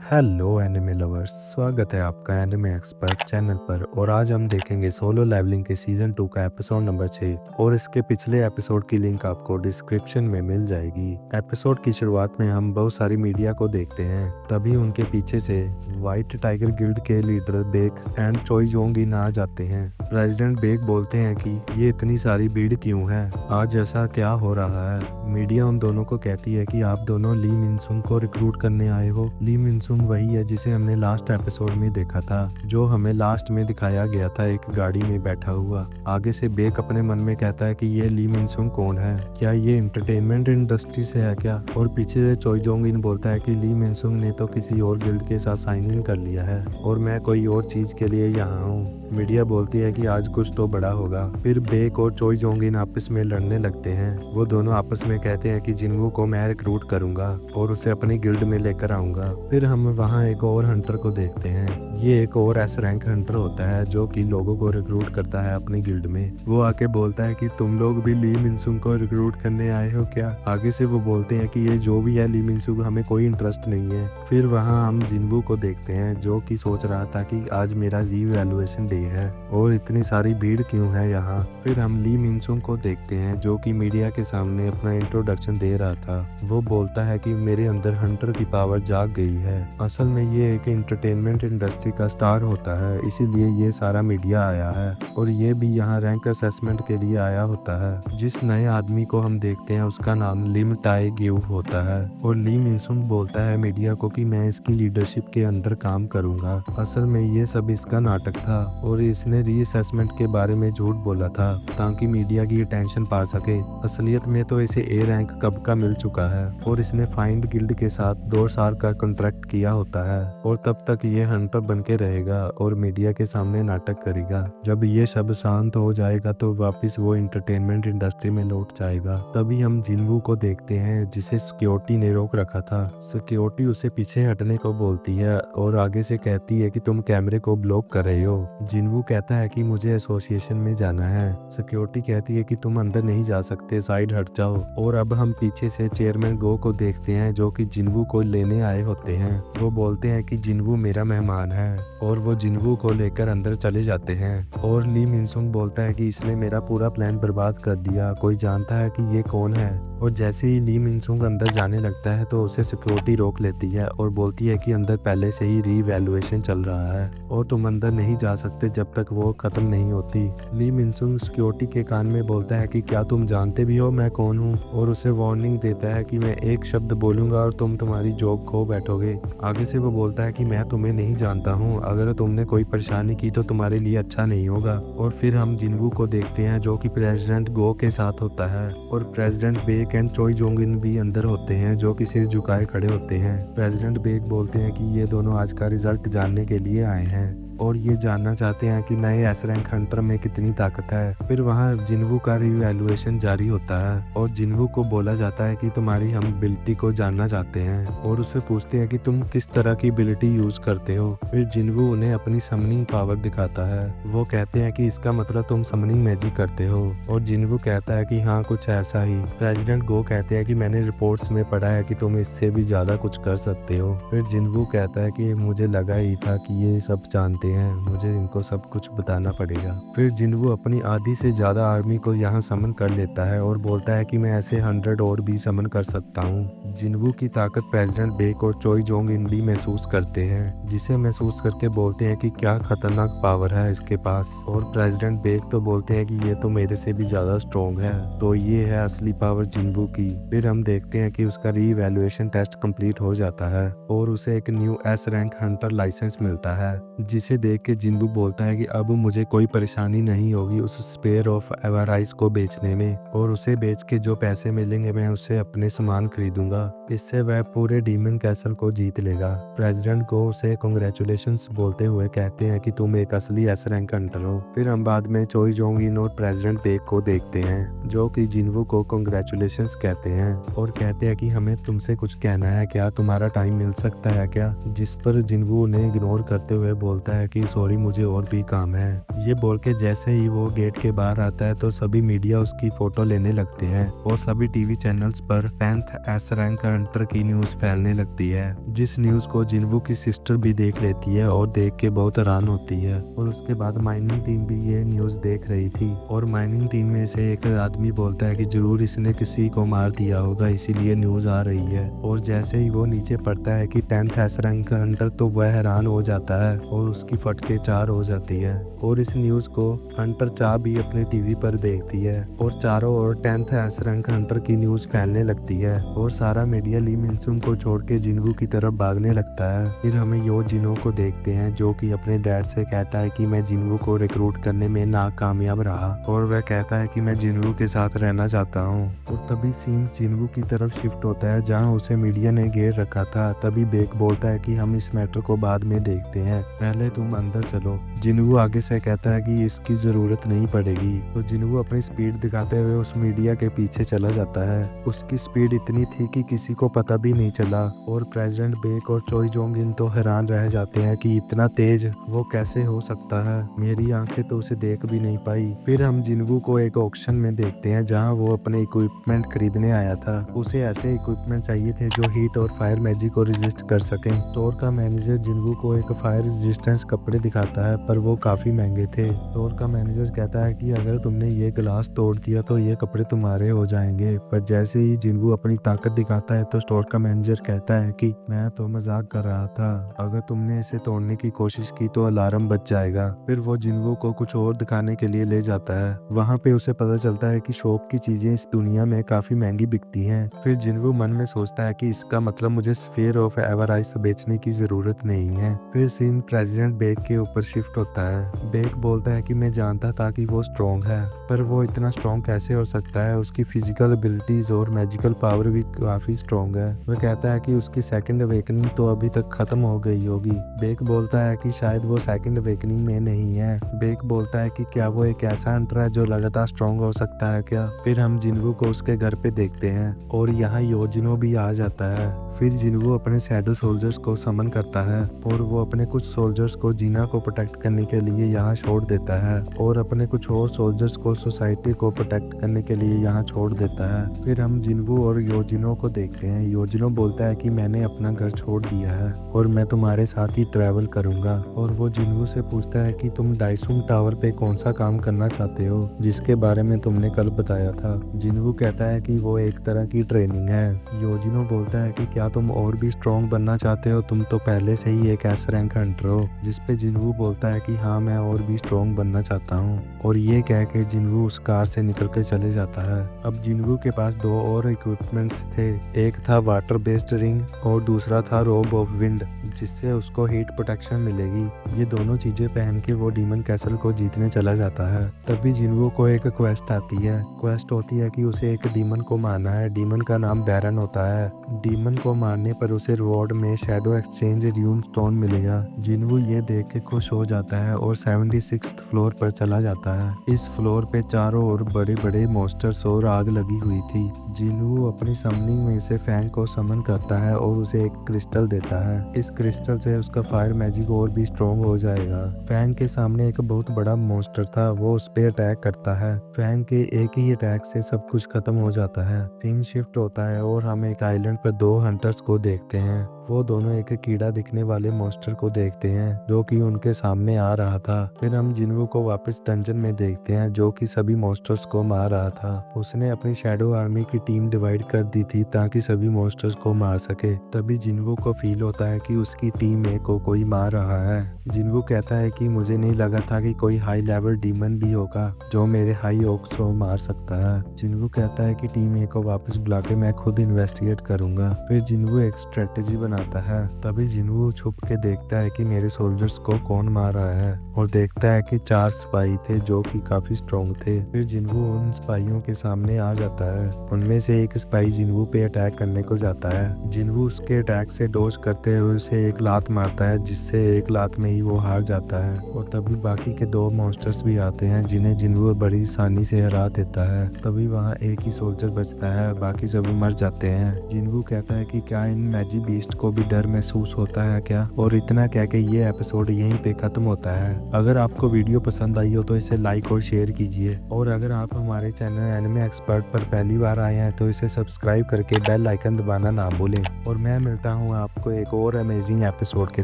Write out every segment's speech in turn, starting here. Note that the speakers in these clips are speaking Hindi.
हेलो एनिमे लवर्स, स्वागत है आपका एनिमे एक्सपर्ट चैनल पर। और आज हम देखेंगे सोलो लेवलिंग के सीजन 2 का एपिसोड नंबर 6 और इसके पिछले एपिसोड की लिंक आपको डिस्क्रिप्शन में मिल जाएगी। एपिसोड की शुरुआत में हम बहुत सारी मीडिया को देखते हैं, तभी उनके पीछे से व्हाइट टाइगर गिल्ड के लीडर बेक एंड चोई जोंग इन आ जाते हैं। प्रेसिडेंट बेक बोलते हैं कि ये इतनी सारी भीड़ क्यों है, आज ऐसा क्या हो रहा है। मीडिया उन दोनों को कहती है कि आप दोनों ली मिनसुंग को रिक्रूट करने आए हो। ली मिनसुंग वही है जिसे हमने लास्ट एपिसोड में देखा था, जो हमें लास्ट में दिखाया गया था एक गाड़ी में बैठा हुआ। आगे से बेक अपने मन में कहता है कि ये ली मिनसुंग कौन है, क्या ये एंटरटेनमेंट इंडस्ट्री से है क्या। और पीछे से चोई जोंग इन बोलता है कि ली मिनसुंग ने तो किसी और गिल्ड के साथ साइन इन कर लिया है और मैं कोई और चीज के लिए यहाँ हूँ। मीडिया बोलती है कि आज कुछ तो बड़ा होगा। फिर बेक और चोई जोंग इन आपस में लड़ने लगते हैं। वो दोनों आपस में कहते हैं कि जिनवू को मैं रिक्रूट करूंगा और उसे अपनी गिल्ड में लेकर आऊंगा। फिर हम वहाँ एक और हंटर को देखते हैं। ये एक और एस रैंक हंटर होता है जो कि लोगों को रिक्रूट करता है अपनी गिल्ड में। वो आके बोलता है कि तुम लोग भी ली मिनसुंग को रिक्रूट करने आए हो क्या। आगे से वो बोलते हैं कि ये जो भी है ली मिनसुंग, हमें कोई इंटरेस्ट नहीं है। फिर वहाँ हम जिनवू को देखते हैं जो कि सोच रहा था कि आज मेरा रीवैल्यूएशन डे है और इतनी सारी भीड़ क्यों है यहाँ। फिर हम ली मिनसुंग को देखते हैं जो कि मीडिया के सामने अपना इंट्रोडक्शन दे रहा था। वो बोलता है कि मेरे अंदर हंटर की पावर जाग गई है। असल में ये एक एंटरटेनमेंट इंडस्ट्री का स्टार होता है, इसीलिए ये सारा मीडिया आया है और ये भी यहाँ रैंक असेसमेंट के लिए आया होता है। जिस नए आदमी को हम देखते हैं उसका नाम लिम टाई ग्यू होता है और ली मिनसुंग बोलता है मीडिया को कि मैं इसकी लीडरशिप के अंदर काम करूंगा। असल में ये सब इसका नाटक था और इसने रीअसेसमेंट के बारे में झूठ बोला था ताकि मीडिया की अटेंशन पा सके। असलियत में तो इसे ए रैंक कब का मिल चुका है और इसने फाइंड गिल्ड के साथ 2 साल का कॉन्ट्रैक्ट किया होता है और तब तक ये हंटर बन के रहेगा और मीडिया के सामने नाटक करेगा। जब ये सब शांत हो जाएगा तो वापस वो एंटरटेनमेंट इंडस्ट्री में लौट जाएगा। तभी हम जिनवू को देखते हैं जिसे सिक्योरिटी ने रोक रखा था। सिक्योरिटी उसे पीछे हटने को बोलती है और आगे से कहती है कि तुम कैमरे को ब्लॉक कर रहे हो। जिनवू कहता है कि मुझे एसोसिएशन में जाना है। सिक्योरिटी कहती है कि तुम अंदर नहीं जा सकते, साइड हट जाओ। और अब हम पीछे से चेयरमैन गो को देखते हैं जो कि जिनवू को लेने आए होते हैं। वो बोलते हैं कि जिनवू मेरा मेहमान है और वो जिनवू को लेकर अंदर चले जाते हैं। और ली मिनसुंग बोलता है कि इसने मेरा पूरा प्लान बर्बाद कर दिया, कोई जानता है कि ये कौन है। और जैसे ही ली मिनसुंग अंदर जाने लगता है तो उसे सिक्योरिटी रोक लेती है और बोलती है कि अंदर पहले से ही रीवैल्यूएशन चल रहा है और तुम अंदर नहीं जा सकते जब तक वो खत्म नहीं होती। ली मिनसुंग सिक्योरिटी के कान में बोलता है कि क्या तुम जानते भी हो मैं कौन हूँ, और उसे वार्निंग देता है कि मैं एक शब्द बोलूंगा और तुम तुम्हारी जॉब खो बैठोगे। आगे से वो बोलता है कि मैं तुम्हें नहीं जानता हूँ, अगर तुमने कोई परेशानी की तो तुम्हारे लिए अच्छा नहीं होगा। और फिर हम जिनवू को देखते हैं जो कि प्रेसिडेंट गो के साथ होता है और प्रेसिडेंट बेक एंड चोई जोंग इन भी अंदर होते हैं जो कि सिर झुकाए खड़े होते हैं। प्रेसिडेंट बेक बोलते हैं कि ये दोनों आज का रिजल्ट जानने के लिए आए हैं और ये जानना चाहते हैं कि नए एस रैंक हंटर में कितनी ताकत है। फिर वहाँ जिनवू का रिवैल्यूएशन जारी होता है और जिनवू को बोला जाता है कि तुम्हारी हम एबिलिटी को जानना चाहते हैं और उससे पूछते हैं कि तुम किस तरह की एबिलिटी यूज करते हो। फिर जिनवू उन्हें अपनी समनिंग पावर दिखाता है। वो कहते हैं कि इसका मतलब तुम समनिंग मैजिक करते हो और जिनवू कहता है कि हाँ कुछ ऐसा ही। प्रेसिडेंट गो कहते हैं कि मैंने रिपोर्ट्स में पढ़ा है कि तुम इससे भी ज्यादा कुछ कर सकते हो। फिर जिनवू कहता है कि मुझे लगा ही था कि ये सब जानते हैं, मुझे इनको सब कुछ बताना पड़ेगा। फिर जिनवू अपनी आधी से ज्यादा आर्मी को यहाँ समन कर लेता है और बोलता है कि मैं ऐसे 100 और भी समन कर सकता हूँ। जिनवू की ताकत प्रेसिडेंट बेक और चोई जोंग इन भी महसूस करते हैं, जिसे महसूस करके बोलते हैं कि क्या खतरनाक पावर है इसके पास। और प्रेसिडेंट बेक तो बोलते हैं कि ये तो मेरे से भी ज्यादा स्ट्रॉन्ग है, तो ये है असली पावर जिनवू की। फिर हम देखते हैं कि उसका रीवैल्यूएशन टेस्ट कंप्लीट हो जाता है और उसे एक new S rank hunter licence मिलता है, जिसे देख के जिनवू बोलता है कि अब मुझे कोई परेशानी नहीं होगी उस स्पेयर ऑफ एवराइज को बेचने में, और उसे बेच के जो पैसे मिलेंगे मैं उसे अपने सामान खरीदूंगा। इससे वह पूरे डीमन कैसल को जीत लेगा। प्रेसिडेंट को उसे कांग्रेचुलेशंस बोलते हुए कहते हैं कि तुम एक असली एस रैंक हंटर हो। फिर हम बाद में चोई जोंग इन और प्रेसिडेंट बेक को देखते हैं जो कि जिनवू को कांग्रेचुलेशंस कहते हैं और कहते हैं कि हमें तुमसे कुछ कहना है, क्या तुम्हारा टाइम मिल सकता है क्या। जिस पर जिनवू उन्हें इग्नोर करते हुए बोलता है है कि सॉरी मुझे और भी काम है। ये बोल के जैसे ही वो गेट के बाहर आता है तो सभी मीडिया उसकी फोटो लेने लगते हैं और सभी टीवी चैनल्स पर 10th एस रैंक हंटर की न्यूज फैलने लगती है, जिस न्यूज को जिन्वू की सिस्टर भी देख लेती है और देख के बहुत हैरान होती है। और उसके बाद माइनिंग टीम भी ये न्यूज देख रही थी और माइनिंग टीम में से एक आदमी बोलता है कि जरूर इसने किसी को मार दिया होगा इसीलिए न्यूज आ रही है। और जैसे ही वो नीचे पड़ता है कि 10th एस रैंक हंटर तो वह हैरान हो जाता है और उसकी फटके 4 हो जाती है। और इस न्यूज को हंटर चा भी अपने टीवी पर देखती है और चारों ओर 10th एस रैंक हंटर की न्यूज फैलने लगती है और सारा मीडिया ली मिनसुन को छोड़ के जिन्वू की तरफ भागने लगता है। फिर हमें यो जिनो को देखते हैं जो कि अपने डैड से कहता है कि मैं जिन्वू को रिक्रूट करने में नाकामयाब रहा और वह कहता है कि मैं जिन्वू के साथ रहना चाहता हूँ। और तभी सीन जिन्वू की तरफ शिफ्ट होता है जहाँ उसे मीडिया ने घेर रखा था। तभी बेक बोलता है कि हम इस मैटर को बाद में देखते हैं, पहले तुम अंदर चलो। जिन्वू आगे से कहता है कि इसकी जरूरत नहीं पड़ेगी। तो जिन्वू अपनी स्पीड दिखाते हुए उस मीडिया के पीछे चला जाता है। उसकी स्पीड इतनी थी कि किसी को पता भी नहीं चला और प्रेसिडेंट बेक और चोई जोंग इन तो हैरान रह जाते हैं कि इतना तेज वो कैसे हो सकता है, मेरी आंखें तो उसे देख भी नहीं पाई। फिर हम जिन्वू को एक ऑक्शन में देखते हैं जहां वो अपने इक्विपमेंट खरीदने आया था। उसे ऐसे इक्विपमेंट चाहिए थे जो हीट और फायर मैजिक को रेजिस्ट कर सकें। स्टोर का मैनेजर जिन्वू को एक फायर रेजिस्टेंस कपड़े दिखाता है पर वो काफी महंगे थे। स्टोर का मैनेजर कहता है कि अगर तुमने ये ग्लास तोड़ दिया तो ये कपड़े तुम्हारे हो जाएंगे। पर जैसे ही जिन्वू अपनी ताकत दिखाता है तो स्टोर का मैनेजर कहता है कि मैं तो मजाक कर रहा था, अगर तुमने इसे तोड़ने की कोशिश की तो अलार्म बच जाएगा। फिर वो जिन्वू को कुछ और दिखाने के लिए ले जाता है। वहाँ पे उसे पता चलता है कि शॉप की चीजें इस दुनिया में काफी महंगी बिकती हैं। फिर जिन्वू मन में सोचता है कि इसका मतलब मुझे स्फीयर ऑफ एवराइस बेचने की जरूरत नहीं है। फिर सीन प्रेसिडेंट बेक के ऊपर शिफ्ट होता है। बेक बोलता है कि मैं जानता था कि वो स्ट्रॉन्ग है, पर वो इतना स्ट्रॉन्ग कैसे हो सकता है, उसकी फिजिकल एबिलिटीज और मैजिकल पावर भी काफी स्ट्रॉन्ग है। वह कहता है कि उसकी सेकंड अवेकनिंग तो अभी तक खत्म हो गई होगी। बेक बोलता है कि शायद वो सेकंड अवेकनिंग में नहीं है। बेक बोलता है कि क्या वो एक ऐसा हंटर है जो लगातार स्ट्रॉन्ग हो सकता है क्या। फिर हम जिन्वू को उसके घर पे देखते हैं और यहाँ योजिनो भी आ जाता है। फिर जिन्वू अपने शैडो सोल्जर्स को समन करता है और वो अपने कुछ सोल्जर्स को जीना को प्रोटेक्ट करने के लिए यहाँ छोड़ देता है और अपने कुछ और सोल्जर्स को सोसाइटी को प्रोटेक्ट करने के लिए यहाँ छोड़ देता है। फिर हम जिन्वू और योजिनो को देखते हैं। योजिनो बोलता है कि मैंने अपना घर छोड़ दिया है और मैं तुम्हारे साथ ही ट्रैवल करूंगा। और वो जिन्वू से पूछता है कि तुम डाइसुम टावर पे कौन सा काम करना चाहते हो जिसके बारे में तुमने कल बताया था। जिन्वू कहता है कि वो एक तरह की ट्रेनिंग है। योजिनो बोलता है कि क्या तुम और भी स्ट्रॉन्ग बनना चाहते हो, तुम तो पहले से ही एक एस रैंक हंटर हो। जिसपे जिन्वू बोलता है कि हाँ मैं और भी स्ट्रॉन्ग बनना चाहता हूँ। और ये कह के जिन्वू उस कार से निकल के चले जाता है। अब जिन्वू के पास दो और इक्विपमेंट्स थे, एक था वाटर बेस्ड रिंग और दूसरा था रोब ऑफ विंड जिससे उसको हीट प्रोटेक्शन मिलेगी। ये दोनों चीजें पहन के वो डीमन कैसल को जीतने चला जाता है। तभी जिन्वू को एक क्वेस्ट आती है। क्वेस्ट होती है कि उसे एक डीमन को मारना है। डीमन का नाम बैरन होता है। डीमन को मारने पर उसे रिवॉर्ड में शैडो एक्सचेंज र्यून स्टोन मिलेगा। जिन्वू ये देख के खुश हो जाता है और 76th फ्लोर पर चला जाता है। इस फ्लोर पे चारों ओर बड़े बड़े मॉन्स्टर्स और आग लगी हुई थी। जिन्वू अपनी समनिंग में से फैंग को समन करता है और उसे एक क्रिस्टल देता है। इस क्रिस्टल से उसका फायर मैजिक और भी स्ट्रॉन्ग हो जाएगा। फैंग के सामने एक बहुत बड़ा मॉन्स्टर था, वो उस पे अटैक करता है। फैंग के एक ही अटैक से सब कुछ खत्म हो जाता है। सीन शिफ्ट होता है और हम एक आइलैंड पर दो हंटर्स को देखते हैं। वो दोनों एक कीड़ा दिखने वाले मॉन्स्टर को देखते हैं जो कि उनके सामने आ रहा था। फिर हम जिन्वू को वापस डंजन में देखते हैं जो कि सभी मॉन्स्टर्स को मार रहा था। उसने अपनी शैडो आर्मी की टीम डिवाइड कर दी थी ताकि सभी मॉन्स्टर्स को मार सके। तभी जिन्वू को फील होता है कि उसकी टीम ए को कोई मार रहा है। जिन्वू कहता है कि मुझे नहीं लगा था कि कोई हाई लेवल डीमन भी होगा जो मेरे हाई ओक्स को मार सकता है। जिन्वू कहता है कि टीम ए को वापस बुला के मैं खुद इन्वेस्टिगेट करूंगा। फिर जिन्वू एक स्ट्रेटेजी बनाता है। तभी जिन्वू छुप के देखता है कि मेरे सोल्जर्स को कौन मार रहा है और देखता है कि 4 सिपाही थे जो कि काफी स्ट्रॉन्ग थे। फिर जिन्वू उन सिपाहियों के सामने आ जाता है। उनमें जिनमें से एक सिपाही जिन्वू पे अटैक करने को जाता है। जिन्वू उसके अटैक से डोज करते हुए उसे एक लात मारता है, जिससे एक लात में ही वो हार जाता है। और तभी बाकी के दो मॉन्स्टर्स भी आते हैं जिन्हें जिन्वू बड़ी आसानी से हरा देता है। तभी वहाँ एक ही सोल्जर बचता है, बाकी सभी मर जाते हैं। जिन्वू कहता है कि क्या इन मैजिक बीस्ट को भी डर महसूस होता है क्या, और इतना कह के ये एपिसोड यहीं पे खत्म होता है। अगर आपको वीडियो पसंद आई हो तो इसे लाइक और शेयर कीजिए, और अगर आप हमारे चैनल एनिमे एक्सपर्ट पर पहली बार आए हैं तो इसे सब्सक्राइब करके बेल आइकन दबाना ना भूलें। और मैं मिलता हूँ आपको एक और अमेजिंग एपिसोड के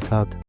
साथ।